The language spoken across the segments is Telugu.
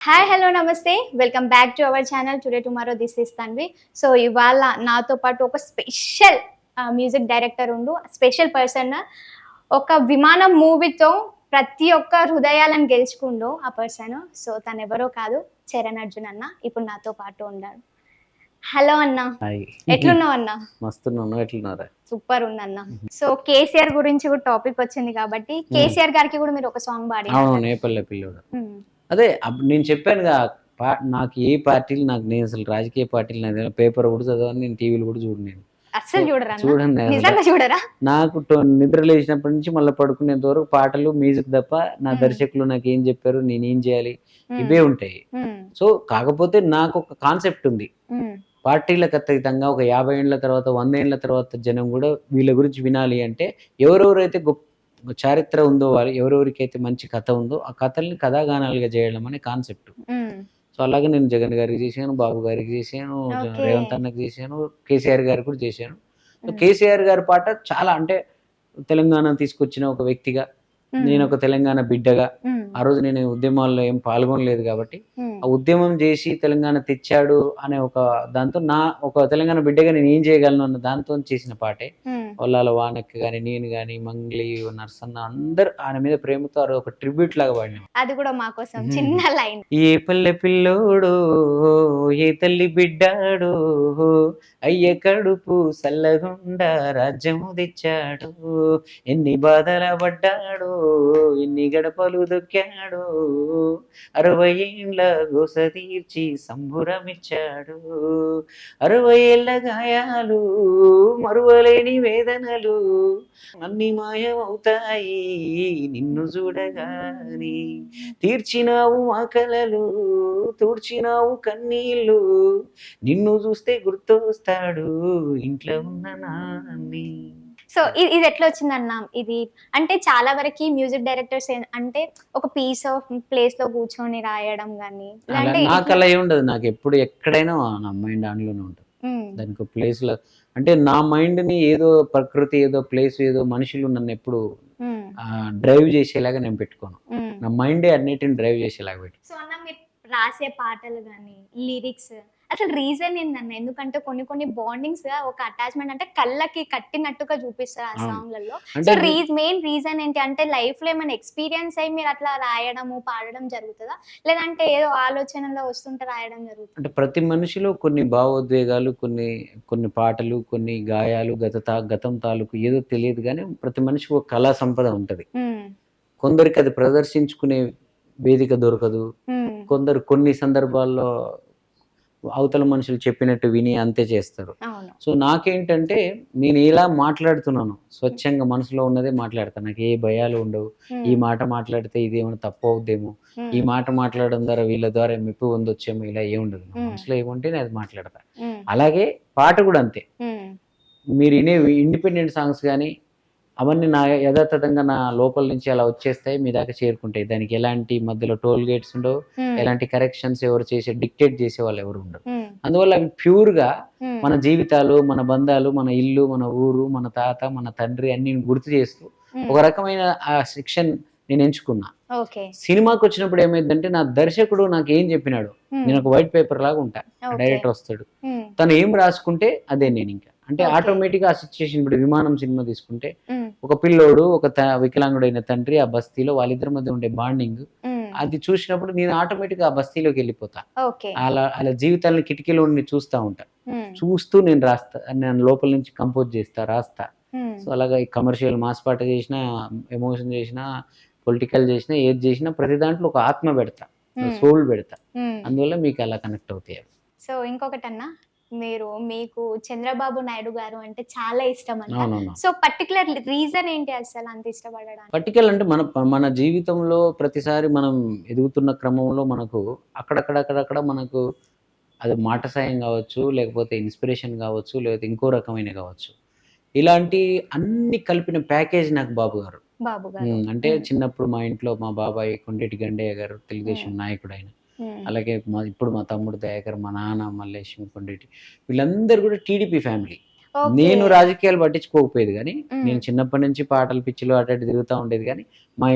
హాయ్ హలో నమస్తే welcome back to our channel today tomorrow this is Tanvi. So ఇవాళ నాతో పాటు ఒక స్పెషల్ మ్యూజిక్ డైరెక్టర్ ఉండు, స్పెషల్ పర్సన్. ఒక విమానం మూవీతో ప్రతి ఒక్క హృదయాలను గెలుచుకుండు ఆ పర్సన్. సో తను ఎవరో కాదు, చరణ్ అర్జున్ అన్న ఇప్పుడు నాతో పాటు ఉన్నాడు. హలో అన్న, హాయ్. ఎట్లున్నావు అన్న? మస్తున్నాను, ఎట్లున్నారా? సూపర్ ఉందన్న. సో కేసీఆర్ గురించి కూడా టాపిక్ వచ్చింది కాబట్టి కేసీఆర్ గారికి కూడా మీరు ఒక సాంగ్ పాడి. అవును, నేపల్లె పిల్లోడు. అదే నేను చెప్పానుగా, నాకు ఏ పార్టీలు, నేను అసలు రాజకీయ పార్టీలు నాకు పేపర్ కూడా చదవని, నేను టీవీలు కూడా చూడను. అస్సలు చూడరా? చూడండి, నిజంగా చూడరా? నాకు నిద్ర లేచినప్పటి నుంచి మళ్ళీ పడుకునేంత వరకు పాటలు, మ్యూజిక్ తప్ప నా దర్శకులు నాకు ఏం చెప్పారు, నేనేం చేయాలి, ఇవే ఉంటాయి. సో కాకపోతే నాకు ఒక కాన్సెప్ట్ ఉంది, పార్టీలకు అతీతంగా ఒక 50 ఏళ్ల తర్వాత 100 ఏళ్ల తర్వాత జనం కూడా వీళ్ళ గురించి వినాలి అంటే ఎవరెవరైతే గొప్ప చారిత్ర ఉందో, వాళ్ళు ఎవరెవరికైతే మంచి కథ ఉందో ఆ కథల్ని కథాగానాలుగా చేయడం అనే కాన్సెప్ట్. సో అలాగే నేను జగన్ గారికి చేశాను, బాబు గారికి చేశాను, రేవంత్ అన్నకి చేశాను, కేసీఆర్ గారికి కూడా చేశాను. సో కేసీఆర్ గారి పాట చాలా, అంటే తెలంగాణ తీసుకొచ్చిన ఒక వ్యక్తిగా, నేను ఒక తెలంగాణ బిడ్డగా, ఆ రోజు నేను ఉద్యమాల్లో ఏం పాల్గొనలేదు కాబట్టి ఆ ఉద్యమం చేసి తెలంగాణ తెచ్చాడు అనే ఒక దాంతో, ఒక తెలంగాణ బిడ్డగా నేను ఏం చేయగలను అన్న దాంతో చేసిన పాటే. వల్లాల వానక్ గాని, నేను గాని, మంగ్లీ, నర్సన్న అందరు ఆయన మీద ప్రేమతో ఒక ట్రిబ్యూట్ లాగా పాడినాం. అది కూడా మా కోసం చిన్న లైన్. ఏ పల్లె పిల్లోడు, ఏ తల్లి బిడ్డాడు, అయ్య కడుపు సల్లగుండా రాజ్యము తెచ్చాడు, ఎన్ని బాధల పడ్డాడు, ఎన్ని గడపలు దొక్కాడు, 60 ఏళ్ళ గోస తీర్చి సంబురమిచ్చాడు, 60 ఏళ్ళ గాయాలు మరువలేని వేదనలు అన్ని మాయమవుతాయి నిన్ను చూడగాని, తీర్చినావు మా కలలు, తూడ్చినావు కన్నీళ్ళు, నిన్ను చూస్తే గుర్తొస్తాడు ఇంట్లో ఉన్న నాన్ని. సో ఇది ఎట్లా వచ్చిందన్న? ఇది అంటే చాలా వరకు మ్యూజిక్ డైరెక్టర్స్ అంటే ఒక పీస్ ఆఫ్ ప్లేస్ లో కూర్చొని రాయడం గానీ, నాకు అలా ఏముండదు. నాకు ఎప్పుడు ఎక్కడైనా నా మైండ్ ఆన్లోనే ఉంటుంది. దానికి ప్లేస్ లో అంటే నా మైండ్ ని ఏదో ప్రకృతి, ఏదో ప్లేస్, ఏదో మనుషులు నన్ను ఎప్పుడు డ్రైవ్ చేసేలాగా నేను పెట్టుకోను. నా మైండే అన్నిటిని డ్రైవ్ చేసేలాగా పెట్టు. సో అన్న, మీరు రాసే పాటలు కానీ, లిరిక్స్ అసలు రీజన్ ఏందన్న? ఎందుకంటే కొన్ని బాండింగ్స్, ఒక అటాచ్మెంట్ అంటే కళ్ళకి కట్టినట్టుగా చూపిస్తారు ఆ సాంగ్లలో. సో మెయిన్ రీజన్ ఏంటి అంటే, లైఫ్ లో ఏమైనా ఎక్స్పీరియన్స్ అయ్యి మీరు అట్లా రాయడము, పాడడం జరుగుతుందా, లేదంటే ఏదో ఆలోచనలో వస్తుంటే రాయడం జరుగుతుంది? అంటే ప్రతి మనిషిలో కొన్ని భావోద్వేగాలు, కొన్ని పాటలు, కొన్ని గాయాలు, గతం తాలూకు ఏదో తెలియదు కానీ ప్రతి మనిషికి ఒక కళా సంపద ఉంటది. కొందరికి అది ప్రదర్శించుకునే వేదిక దొరకదు, కొందరు కొన్ని సందర్భాల్లో అవతల మనుషులు చెప్పినట్టు విని అంతే చేస్తారు. సో నాకేంటంటే, నేను ఎలా మాట్లాడుతున్నాను, స్వచ్ఛంగా మనసులో ఉన్నదే మాట్లాడతాను. నాకు ఏ భయాలు ఉండవు. ఈ మాట మాట్లాడితే ఇది ఏమైనా తప్పు అవుద్దేమో, ఈ మాట మాట్లాడడం ద్వారా వీళ్ళ ద్వారా మెప్పు పొందొచ్చేమో, ఇలా ఏముండదు. మనసులో ఏముంటే నేను అది మాట్లాడతాను. అలాగే పాట కూడా అంతే. మీరు వినే ఇండిపెండెంట్ సాంగ్స్ కానీ అవన్నీ నా యథాతథంగా నా లోపల నుంచి అలా వచ్చేస్తాయి, మీ దాకా చేరుకుంటాయి. దానికి ఎలాంటి మధ్యలో టోల్ గేట్స్ ఉండవు, ఎలాంటి కరెక్షన్స్ ఎవరు డిక్టేట్ చేసే వాళ్ళు ఎవరు ఉండరు. అందువల్ల అవి ప్యూర్ గా మన జీవితాలు, మన బంధాలు, మన ఇల్లు, మన ఊరు, మన తాత, మన తండ్రి అన్ని గుర్తు చేస్తూ ఒక రకమైన ఆ సెక్షన్ నేను ఎంచుకున్నా. సినిమాకి వచ్చినప్పుడు ఏమైందంటే, నా దర్శకుడు నాకు ఏం చెప్పినాడు, నేను ఒక వైట్ పేపర్ లాగా ఉంటా, డైరెక్టర్ వస్తాడు, తను ఏం రాసుకుంటే అదే నేను ఇంకా, అంటే ఆటోమేటిక్ ఆ సిచ్యుయేషన్. ఇప్పుడు విమానం సినిమా తీసుకుంటే, ఒక పిల్లోడు, ఒక వికలాంగుడైన తండ్రి, ఆ బస్తీలో వాళ్ళిద్దరి మధ్య ఉండే బాండింగ్, అది చూసినప్పుడు నేను ఆటోమేటిక్ ఆ బస్తీలోకి వెళ్ళిపోతా. అలా జీవితాలని కిటికీలో చూస్తూ ఉంటా, చూస్తూ నేను రాస్తా, నేను లోపల నుంచి కంపోజ్ చేస్తా, రాస్తా. సో అలాగా ఈ కమర్షియల్ మాస్ పాట చేసినా, ఎమోషన్ చేసినా, పొలిటికల్ చేసినా, ఏది చేసినా ప్రతి దాంట్లో ఒక ఆత్మ పెడతా, సోల్ పెడతా. అందువల్ల మీకు అలా కనెక్ట్ అవుతాయి. సో ఇంకొకటన్నా, మీకు చంద్రబాబు నాయుడు గారు అంటే చాలా ఇష్టం అంట. సో పర్టికులర్ రీజన్ ఏంటి అసలు అంత ఇష్టపడడానికి? పర్టికులర్ అంటే మన జీవితంలో ప్రతిసారి మనం ఎదుగుతున్న క్రమంలో మనకు అక్కడక్కడ మనకు అది మాట సాయం కావచ్చు, లేకపోతే ఇన్స్పిరేషన్ కావచ్చు, లేకపోతే ఇంకో రకమైన కావచ్చు, ఇలాంటి అన్ని కలిపిన ప్యాకేజ్ నాకు బాబు గారు. అంటే చిన్నప్పుడు మా ఇంట్లో మా బాబాయ్ కొండేటి గండయ్య గారు తెలుగుదేశం నాయకుడు ఆయన. అలాగే ఇప్పుడు మా తమ్ముడు దయాకర్, మా నాన్న మల్లేశం కొండేటి, వీళ్ళందరూ కూడా టీడీపీ ఫ్యామిలీ. ఓకే. నేను రాజకీయాలు పట్టించుకోకపోయేది కానీ మ్మ్. నేను చిన్నప్పటి నుంచి పాటలు పిచ్చిలు అటు ఇటు తిరుగుతూ ఉండేది కానీ మా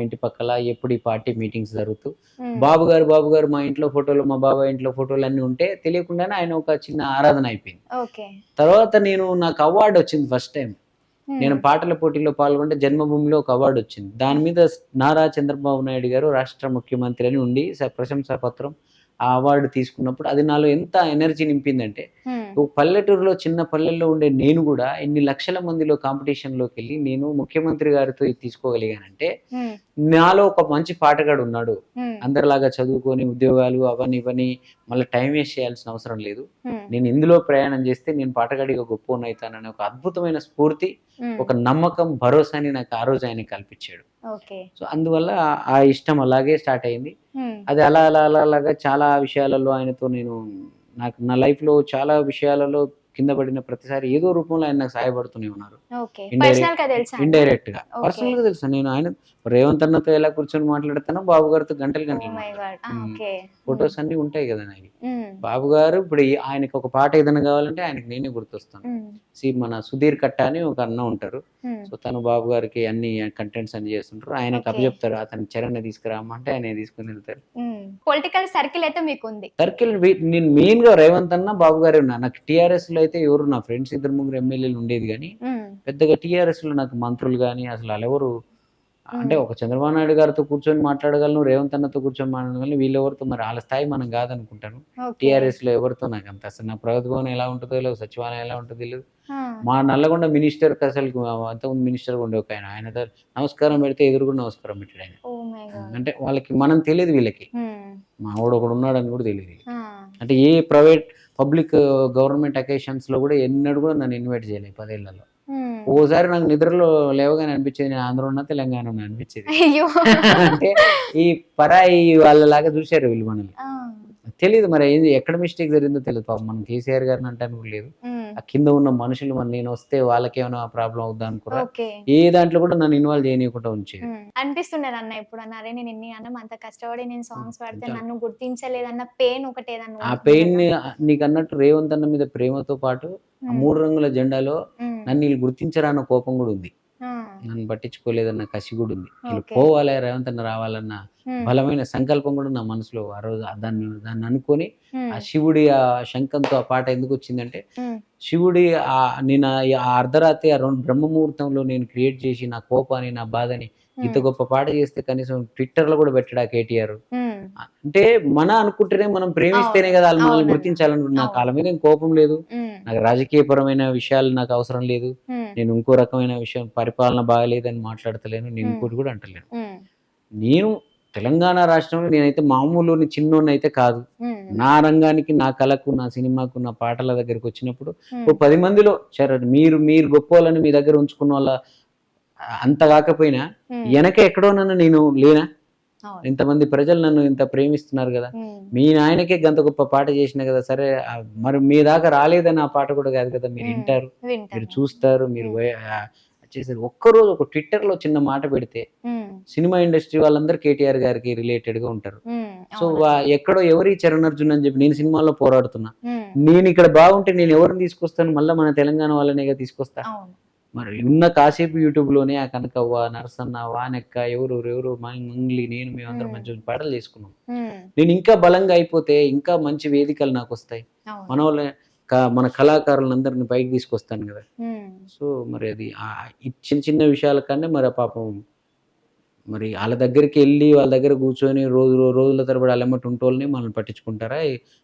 ఇంటి పక్కల ఎప్పుడు ఈ పార్టీ మీటింగ్స్ జరుగుతూ మ్మ్. బాబు గారు మా ఇంట్లో ఫోటోలు మా బాబాయ్ ఇంట్లో ఫోటోలు అన్నీ ఉంటే తెలియకుండానే ఆయన ఒక చిన్న ఆరాధన అయిపోయింది. ఓకే. తర్వాత నాకు అవార్డు వచ్చింది ఫస్ట్ టైం. మ్మ్. నేను పాటల పోటీలో పాల్గొంటే జన్మభూమిలో ఒక అవార్డు వచ్చింది. దాని మీద నారా చంద్రబాబు నాయుడు గారు రాష్ట్ర ముఖ్యమంత్రి అని ఉండి ప్రశంసా పత్రం ఆ అవార్డు తీసుకున్నప్పుడు అది నాలో ఎంత ఎనర్జీ నింపిందంటే మ్మ్. ఒక పల్లెటూరులో చిన్న పల్లెల్లో ఉండే నేను కూడా ఎన్ని లక్షల మందిలో కాంపిటీషన్లోకి వెళ్ళి నేను ముఖ్యమంత్రి గారితో ఇది తీసుకోగలిగానంటే మ్మ్. నాలో ఒక మంచి పాటగాడు ఉన్నాడు. మ్మ్. అందరిలాగా చదువుకొని ఉద్యోగాలు అవన్నీ ఇవన్నీ మళ్ళీ టైం వేస్ట్ చేయాల్సిన అవసరం లేదు. మ్మ్. నేను ఇందులో ప్రయాణం చేస్తే నేను పాటగాడిగా గొప్ప అవుతానని ఒక అద్భుతమైన స్ఫూర్తి, మ్మ్. ఒక నమ్మకం, భరోసాని నాకు ఆ రోజు ఆయన కల్పించాడు. ఓకే. సో అందువల్ల ఆ ఇష్టం అలాగే స్టార్ట్ అయింది. మ్మ్. అది అలాగా చాలా విషయాలలో ఆయనతో నాకు నా లైఫ్లో చాలా విషయాలలో కింద పడిన ప్రతిసారి ఏదో రూపంలో ఆయన నాకు సహాయపడుతూనే ఉన్నారు. ఓకే. పర్సనల్ గా తెలుసా అండి? ఇండైరెక్ట్ గా ఓకే. పర్సనల్ గా తెలుసు. నేను ఆయన రేవంత్ అన్నతో ఎలా కూర్చొని మాట్లాడతానో బాబు గారితో గంటలు ఓ గంటలు my God. Hmm. Okay. Photos అన్ని ఉంటాయి కదా నావి. మ్మ్. బాబు గారు ఇప్పుడు ఆయనకి ఒక పాట ఏదైనా కావాలంటే ఆయనకి నేనే గుర్తొస్తాను. మ్మ్. మన సుధీర్ కట్ట అని ఒక అన్న ఉంటారు. మ్మ్. సో తను బాబు గారికి అన్ని కంటెంట్స్ అన్ని చేస్తుంటారు. ఆయనకు ఓకే. అప్పచెప్తారు, అతని చరణ్ తీసుకురామంటే ఆయన తీసుకుని వెళ్తారు. పొలిటికల్ సర్కిల్ అయితే మీకు ఉంది. సర్కిల్ నేను మెయిన్ గా రేవంత్ అన్న బాబు గారే ఉన్నా. నాకు టీఆర్ఎస్ లో అయితే ఎవరు నా ఫ్రెండ్స్ 2-3 ఎమ్మెల్యేలు ఉండేది కానీ మ్మ్. పెద్దగా టీఆర్ఎస్ లో నాకు మంత్రులు కానీ అసలు వాళ్ళెవరు అంటే మ్మ్. ఒక చంద్రబాబు నాయుడు గారితో కూర్చొని మాట్లాడగలను, రేవంత్ అన్నతో కూర్చొని మాట్లాడగలను, వీళ్ళెవరితో మరి వాళ్ళ స్థాయి మనం కాదనుకుంటాను. ఓకే. టీఆర్ఎస్ లో ఎవరితో నాకు అంత అసలు నా ప్రగతి భవన్ ఎలా ఉంటుందో తెలియదు, సచివాలయం ఎలా ఉంటుందో తెలియదు. ఆ. మా నల్లగొండ మినిస్టర్కి అసలు అంతకుముందు మినిస్టర్ ఉండే ఒక ఆయన నమస్కారం పెడితే ఎదురుగుండా నమస్కారం పెట్టాడు ఆయన. Oh my God. అంటే వాళ్ళకి మనం తెలియదు, వీళ్ళకి మ్మ్. మా వాడు ఒకడు ఉన్నాడని కూడా తెలియదు. ఆ. అంటే ఏ ప్రైవేట్ పబ్లిక్ గవర్నమెంట్ అకేషన్స్ లో కూడా ఎన్నడూ కూడా నన్ను ఇన్వైట్ చేయలేదు 10 ఏళ్లలో. మ్మ్. ఓసారి నాకు నిద్రలో లేవగానే అనిపించేది నేను ఆంధ్ర ఉన్నా తెలంగాణ ఉన్నా అనిపించేది. అయ్యో. అంటే ఈ పరాయి వాళ్ళలాగా చూశారు వీళ్ళు మనల్ని. ఆ. తెలియదు మరి ఏంది ఎక్కడ మిస్టేక్ జరిగిందో తెలియదు. పాపం మనం కేసీఆర్ గారిని అంటాను కూడా లేదు. మ్మ్. ఆ కింద ఉన్న మనుషులు మరి నేను వస్తే వాళ్ళకేమైనా ప్రాబ్లం అవుద్దా అనుకురా. ఓకే. ఏ దాంట్లో కూడా నన్ను ఇన్వాల్వ్ చేయనీయకుండా ఉంచేది. అనిపిస్తుండేది అన్న ఇప్పుడు అన్నారే నేను ఎన్ని అన్నం అంత కష్టపడి నేను సాంగ్స్ పాడితే అంతా. నన్ను గుర్తించలేదన్న పెయిన్ ఒకటి ఏదన్నా ఆ పెయిన్ నీకు అన్నట్టు రేవంత్ అన్న మీద ప్రేమతో పాటు ఆ 3 రంగుల జెండాలో నన్ను వీళ్ళు గుర్తించరా అన్న కోపం కూడా ఉంది. నన్ను పట్టించుకోలేదన్న కసి కూడా ఉంది. వీళ్ళు ఓకే. పోవాలి, రేవంత్ అన్న రావాలన్న బలమైన సంకల్పం కూడా నా మనసులో ఆ రోజు దాన్ని అనుకొని ఆ శివుడి ఆ శంఖంతో ఆ పాట ఎందుకు వచ్చిందంటే శివుడి నేను ఆ అర్ధరాత్రి ఆ 2 బ్రహ్మముహూర్తంలో నేను క్రియేట్ చేసి నా కోపాన్ని నా బాధని ఇంత గొప్ప పాట చేస్తే కనీసం ట్విట్టర్ లో కూడా పెట్టడా కేటీఆర్. అంటే అనుకుంటేనే మనం ప్రేమిస్తేనే కదా వాళ్ళు మనల్ని గుర్తించాలనుకుంటున్నా. నాకు వాళ్ళ మీద ఏం కోపం లేదు, నాకు రాజకీయపరమైన విషయాలు నాకు అవసరం లేదు, నేను ఇంకో రకమైన విషయం పరిపాలన బాగలేదని మాట్లాడతలేను, నేను ఇంకోటి కూడా అంటలేను. నేను తెలంగాణ రాష్ట్రంలో నేనైతే మామూలు చిన్నోడిని అయితే కాదు. నా రంగానికి, నా కళకు, నా సినిమాకు, నా పాటల దగ్గరికి వచ్చినప్పుడు ఓ 10 మందిలో మీరు గొప్పోళ్ళని మీ దగ్గర ఉంచుకున్న వాళ్ళ అంత కాకపోయినా వెనక ఎక్కడో నేను లేనా? ఇంతమంది ప్రజలు నన్ను ఇంత ప్రేమిస్తున్నారు కదా, మీ నాయనకే గంత గొప్ప పాట చేసిన కదా, సరే మరి మీ దాకా రాలేదని ఆ పాట కూడా కాదు కదా, మీరు వింటారు, మీరు చూస్తారు, మీరు చేశారు. ఒక్కరోజు ఒక ట్విట్టర్ లో చిన్న మాట పెడితే సినిమా ఇండస్ట్రీ వాళ్ళందరూ కేటీఆర్ గారికి రిలేటెడ్ గా ఉంటారు. సో ఎక్కడో ఎవరి చరణార్జున్ అని చెప్పి నేను సినిమాల్లో పోరాడుతున్నా, నేను ఇక్కడ బాగుంటే నేను ఎవరిని తీసుకొస్తాను? మళ్ళీ మన తెలంగాణ వాళ్ళనేగా తీసుకొస్తా. మరి ఉన్న కాసేపు యూట్యూబ్ లోనే ఆ కనకవ్వ, నరసన్న, వానెక్క, ఎవరు మంగ్లీ, నేను మేమందరం మంచి పాటలు చేసుకున్నాం. నేను ఇంకా బలంగా అయిపోతే ఇంకా మంచి వేదికలు నాకు వస్తాయి, మన కళాకారులందరిని పైకి తీసుకొస్తాను కదా. సో మరి అది చిన్న చిన్న విషయాల కన్నా మరి పాపం మరి వాళ్ళ దగ్గరికి వెళ్ళి వాళ్ళ దగ్గర కూర్చొని రోజుల తరబడి అల్లెమ్మటి ఉంటోళ్ళని మనల్ని పట్టించుకుంటారా?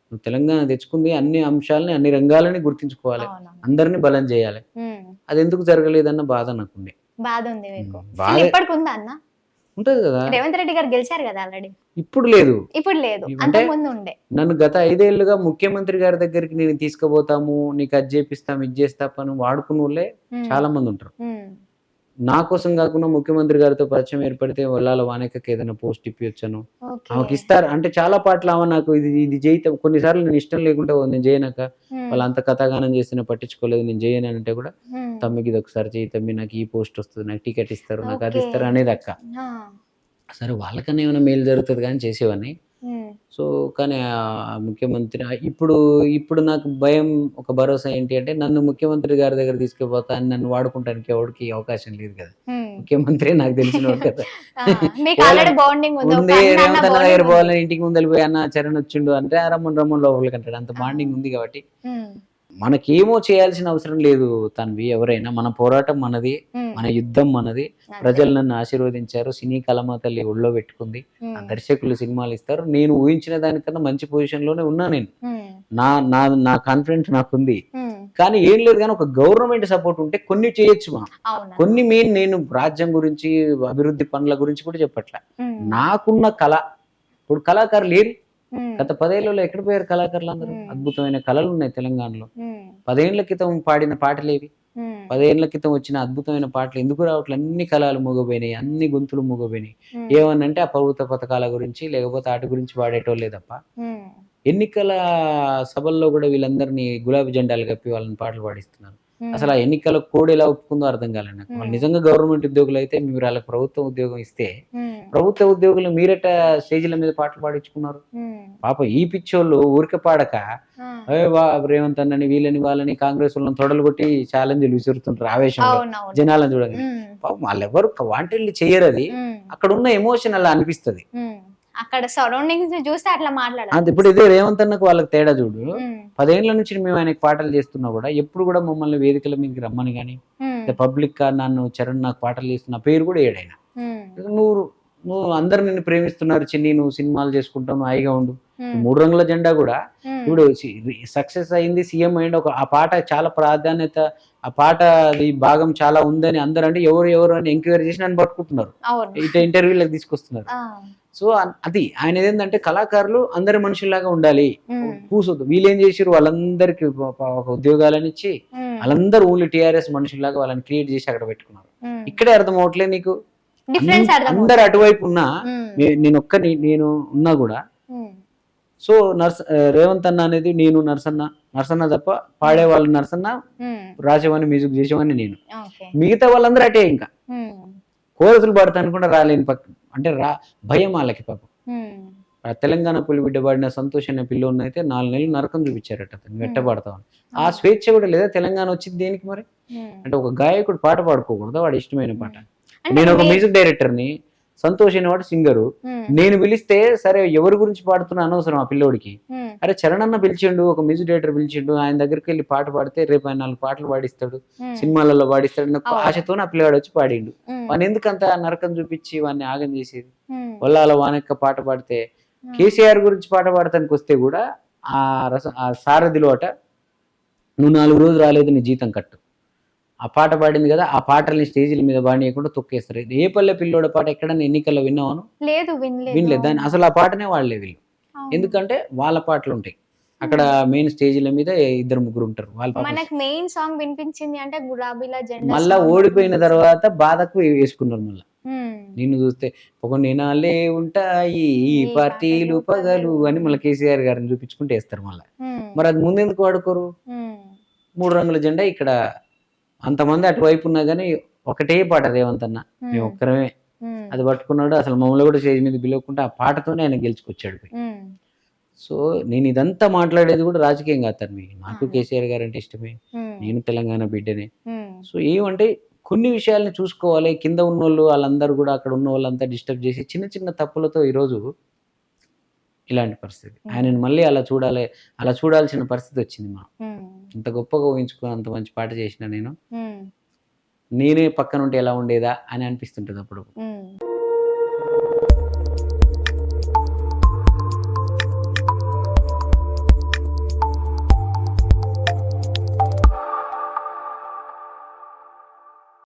నువ్వు తెలంగాణ తెచ్చుకుంది అన్ని అంశాలని, అన్ని రంగాలని గుర్తించుకోవాలి, అందరినీ బలం చేయాలి. అది ఎందుకు జరగలేదన్న బాధ నాకుంది. బాధ ఉంది మీకు? బాధ ఎప్పటికుందా అన్న? ఉంటది కదా. రేవంత్ రెడ్డి గారు గెలిచారు కదా ఆల్రెడీ. ఇప్పుడు లేదు, ఇప్పుడు లేదు, అంటే ముందు ఉండే. నన్ను గత 5 ఏళ్లుగా ముఖ్యమంత్రి గారి దగ్గరికి నేను తీసుకుపోతాము, నీకు అది చేపిస్తాం, ఇది చేస్తా పని వాడుకున్న వాళ్ళే చాలా మంది ఉంటారు. నా కోసం కాకుండా ముఖ్యమంత్రి గారితో పరిచయం ఏర్పడితే వల్లాల వానెక్కకి ఏదైనా పోస్ట్ ఇప్పించను, ఆమెకి ఇస్తారు. అంటే చాలా పాటలు ఆమె నాకు ఇది చేయితే కొన్నిసార్లు నేను ఇష్టం లేకుంటే నేను చేయనాక వాళ్ళు అంత కథాగానం చేస్తే పట్టించుకోలేదు, నేను చేయను అంటే కూడా తమ్మికి ఇది ఒకసారి చేయి తమ్మి, నాకు ఈ పోస్ట్ వస్తుంది, నాకు టికెట్ ఇస్తారు, నాకు అది ఇస్తారు అనేది అక్క. సరే వాళ్ళకన్నా ఏమైనా మేలు జరుగుతుంది కానీ చేసేవాడిని. సో కానీ ఆ ముఖ్యమంత్రి ఇప్పుడు నాకు భయం, ఒక భరోసా ఏంటి అంటే నన్ను ముఖ్యమంత్రి గారి దగ్గర తీసుకుపోతా అని నన్ను వాడుకుంటానికి ఎవరికి అవకాశం లేదు కదా. ముఖ్యమంత్రి నాకు తెలిసినోడు కదా. మీకు ఆల్రెడీ బాండింగ్ ఉంది, ఒక ఉంది అన్న రేవంత్ అన్న bonding దగ్గర ఉంది. పోవాలని ఇంటికి ముందర పోయి అన్న చరణ్ వచ్చిండు అంటే రమ్మని రమ్మని లోపలికి అంటాడు. అంత బాండింగ్ ఉంది కాబట్టి ఉమ్, మనకేమో చేయాల్సిన అవసరం లేదు తన్వి. ఎవరైనా మన పోరాటం మనది, ఉమ్, మన యుద్ధం మనది. అంతే. ప్రజలు నన్ను ఆశీర్వదించారు, సినీ కళమ తల్లి ఒళ్ళో పెట్టుకుంది, ఆ ఉమ్, దర్శకులు సినిమాలు ఇస్తారు. నేను ఊహించిన దానికన్నా మంచి పొజిషన్ లోనే ఉన్నా నేను. ఉమ్, నా నా నా కాన్ఫిడెన్స్ నాకుంది. ఉమ్, కానీ ఏం లేదు, కానీ ఒక గవర్నమెంట్ సపోర్ట్ ఉంటే కొన్ని చేయొచ్చు మనం. అవునా. కొన్ని నేను రాజ్యం గురించి, అభివృద్ధి పనుల గురించి కూడా చెప్పట్లే. ఉమ్, నాకున్న కళ, ఇప్పుడు కళాకారులు ఏరి ఉమ్, గత 10 ఏళ్లలో ఎక్కడ పోయారు కళాకారులు అందరూ? మ్మ్. అద్భుతమైన కళలు ఉన్నాయి తెలంగాణలో. ఉమ్, 10 ఏళ్ల క్రితం పాడిన పాటలేవి? ఉమ్, 10 ఏళ్ల క్రితం వచ్చిన అద్భుతమైన పాటలు ఎందుకు రావట్లే? అన్ని కళలు మూగపోయినాయి, అన్ని గొంతులు మూగపోయినాయి. ఉమ్, ఏమనంటే ఆ ప్రభుత్వ పథకాల గురించి, లేకపోతే వాటి గురించి పాడేటోళ్ళే తప్ప. ఉమ్, ఎన్నికల సభల్లో కూడా వీళ్ళందరినీ గులాబీ జెండాలు కప్పి వాళ్ళని పాటలు పాడిస్తున్నారు. ఉమ్, అసలు ఆ ఎన్నికల కోడ్ ఎలా ఒప్పుకుందో అర్థం కాలేదు నాకు. వాళ్ళు నిజంగా గవర్నమెంట్ ఉద్యోగులు అయితే మీరు వాళ్ళకి ప్రభుత్వ ఉద్యోగం ఇస్తే, ఉమ్, ప్రభుత్వ ఉద్యోగులు మీరెట స్టేజీల మీద పాటలు పాడించుకున్నారు? ఉమ్, పాప ఈ పిచ్చోళ్ళు ఊరికే పాడక ఆ, రేవంత్ అన్నని వీళ్ళని వాళ్ళని కాంగ్రెస్ వాళ్ళని తొడలు కొట్టి ఛాలెంజ్లు విసురుతుంటారు ఆవేశంలో అవునవును. జనాలను చూడండి. ఉమ్, పాపం వాళ్ళు ఎవరు వాంటెడ్లీ చెయ్యరు. అది ఉమ్, అక్కడ ఉన్న ఎమోషన్ అలా అనిపిస్తుంది. ఉమ్, అక్కడ సరౌండింగ్స్ చూస్తే అట్లా మాట్లాడాలి. అంతే. ఇప్పుడు ఇదే రేవంత్ అన్నకు వాళ్ళకి తేడా చూడు. ఉమ్, 10 ఏళ్ల నుంచి మేము ఆయనకి పాటలు చేస్తున్నా కూడా ఎప్పుడు కూడా మమ్మల్ని వేదికల మీదకి రమ్మని కానీ, ఉమ్, పబ్లిక్ గా నన్ను చరణ్ నాకు పాటలు చేస్తున్న పేరు కూడా ఏడైనా. ఉమ్, నువ్వు అందరు నిన్ను ప్రేమిస్తున్నారు చిన్ని, నువ్వు సినిమాలు చేసుకుంటావు, నువ్వు హాయిగా ఉండు. ఉమ్, 3 రంగుల జెండా కూడా ఉమ్, ఇప్పుడు సక్సెస్ అయింది, సీఎం అయింది. ఆ పాట చాలా ప్రాధాన్యత, ఆ పాట అది భాగం చాలా ఉందని అందరూ అంటే ఎవరు అని ఎంక్వైరీ చేసి నన్ను పట్టుకుంటున్నారు, అవును. ఇట్లా ఇంటర్వ్యూలకు తీసుకొస్తున్నారు. ఆ, సో అది ఆయన ఏంటంటే కళాకారులు అందరి మనుషుల్లాగా ఉండాలి, ఉమ్, కూసొద్దు. వీళ్ళు ఏం చేసారు, వాళ్ళందరికి ఒక ఉద్యోగాలను ఇచ్చి ఉమ్, వాళ్ళందరూ ఓన్లీ టీఆర్ఎస్ మనుషుల్లాగా వాళ్ళని క్రియేట్ చేసి అక్కడ పెట్టుకున్నారు. ఉమ్, ఇక్కడే అర్థం అవట్లేదు నీకు. డిఫరెన్స్ అర్థం అందరు అటువైపు ఉన్నా, ఉమ్, నేను ఉన్నా కూడా. ఉమ్, సో రేవంత్ అన్న అనేది నేను, నర్సన్న తప్ప పాడే వాళ్ళు నర్సన్న, ఉమ్, రాసేవాడిని, మ్యూజిక్ చేసేవాడిని నేను. ఓకే. మిగతా వాళ్ళందరూ అటే. ఇంకా ఉమ్, కోరసులు పడతా అనుకుంటే రాలేని అంటే భయం వాళ్ళకి పాపం. ఉమ్, ఆ తెలంగాణ పులి బిడ్డ పాడిన సంతోష్ అనే పిల్లోని అయితే 4 నెలలు నరకం చూపించారట, అతను వెట్టబడతామని. ఆ స్వేచ్ఛ కూడా లేదా? తెలంగాణ వచ్చింది దేనికి మరి? ఉమ్. అంటే ఒక గాయకుడు పాట పాడుకోకూడదా? వాడు ఇష్టమైన పాట. అంటే నేను ఒక మీ- మ్యూజిక్ డైరెక్టర్ని, సంతోష్ అనేవాడు సింగరు. ఉమ్, నేను పిలిస్తే సరే ఎవరి గురించి పాడుతున్నా అనవసరం ఆ పిల్లోడికి. ఉమ్, అరే చరణ్ అన్న పిలిచిండు, ఒక మ్యూజిక్ డైరెక్టర్ పిలిచిండు, ఆయన దగ్గరికి వెళ్ళి పాట పాడితే రేపు ఆయన 4 పాటలు పాడిస్తాడు, ఉమ్, సినిమాలలో పాడిస్తాడు నాకు అవును. ఆశతో ఆ పిల్లవాడు వచ్చి పాడిండు. ఉమ్, వాడిని ఎందుకంత నరకం చూపించి వాడిని ఆగం చేసేది? ఉమ్, వల్ల వానక్క పాట పాడితే, ఉమ్, కేసీఆర్ గురించి పాట పాడటానికి వస్తే కూడా ఆ సారథిలో అట, నువ్వు 4 రోజులు రాలేదు, నీ జీతం కట్టు. ఆ పాట పాడింది కదా, ఆ పాటల్ని స్టేజీల మీద పాడేయకుండా తొక్కేస్తారు. ఇది ఏ పల్లె పిల్లోడ పాట ఎక్కడన్నా ఎన్నికల్లో విన్నావాను? లేదు, వినలేదు. వినలేదు. దాన్ని అసలు ఆ పాటనే వాడలే వీళ్ళు. అవును. ఎందుకంటే వాళ్ళ పాటలు ఉంటాయి అక్కడ, మెయిన్ స్టేజీల మీద 2-3 ఉంటారు వాళ్ళ పాటలు. మనకు మెయిన్ సాంగ్ వినిపించింది అంటే గులాబీల జెండా మళ్ళా song. ఓడిపోయిన తర్వాత బాధకు వేసుకున్నారు మళ్ళీ. ఉమ్, నిన్ను చూస్తే పొగనినాలే ఉంటాయి ఈ పార్టీలు పగలు అని మళ్ళీ కేసీఆర్ గారిని చూపించుకుంటే వేస్తారు మళ్ళీ. ఉమ్, మరి అది ముందెందుకు వాడుకోరు? ఉమ్, 3 రంగుల జెండా ఇక్కడ అంతమంది అటువైపు ఉన్నా కానీ ఒకటే పాట రేవంత్ అన్న, మేము ఒక్కరమే. ఉమ్, అది పట్టుకున్నాడు. అసలు మమ్మల్ని కూడా స్టేజ్ మీద పిలవకుండా ఆ పాటతోనే ఆయన గెలుచుకొచ్చాడు. ఉమ్, సో నేను ఇదంతా మాట్లాడేది కూడా రాజకీయం కాదు తన్వి. నాకు ఆహా. కేసీఆర్ గారు అంటే ఇష్టమే, ఉమ్, నేను తెలంగాణ బిడ్డనే. ఉమ్, సో ఏమంటే కొన్ని విషయాల్ని చూసుకోవాలి. కింద ఉన్న వాళ్ళు, వాళ్ళందరూ కూడా అక్కడ ఉన్న వాళ్ళంతా డిస్టర్బ్ చేసి చిన్న చిన్న తప్పులతో ఈరోజు ఇలాంటి పరిస్థితి. ఆయనను మళ్ళీ అలా చూడాల్సిన పరిస్థితి వచ్చింది. మనం ఉమ్, ఇంత గొప్పగా ఊహించుకుని అంత మంచి పాట చేసిన ఉమ్, నేనే పక్కనుంటే ఎలా ఉండేదా అని అనిపిస్తుంటుంది అప్పుడు. ఉమ్.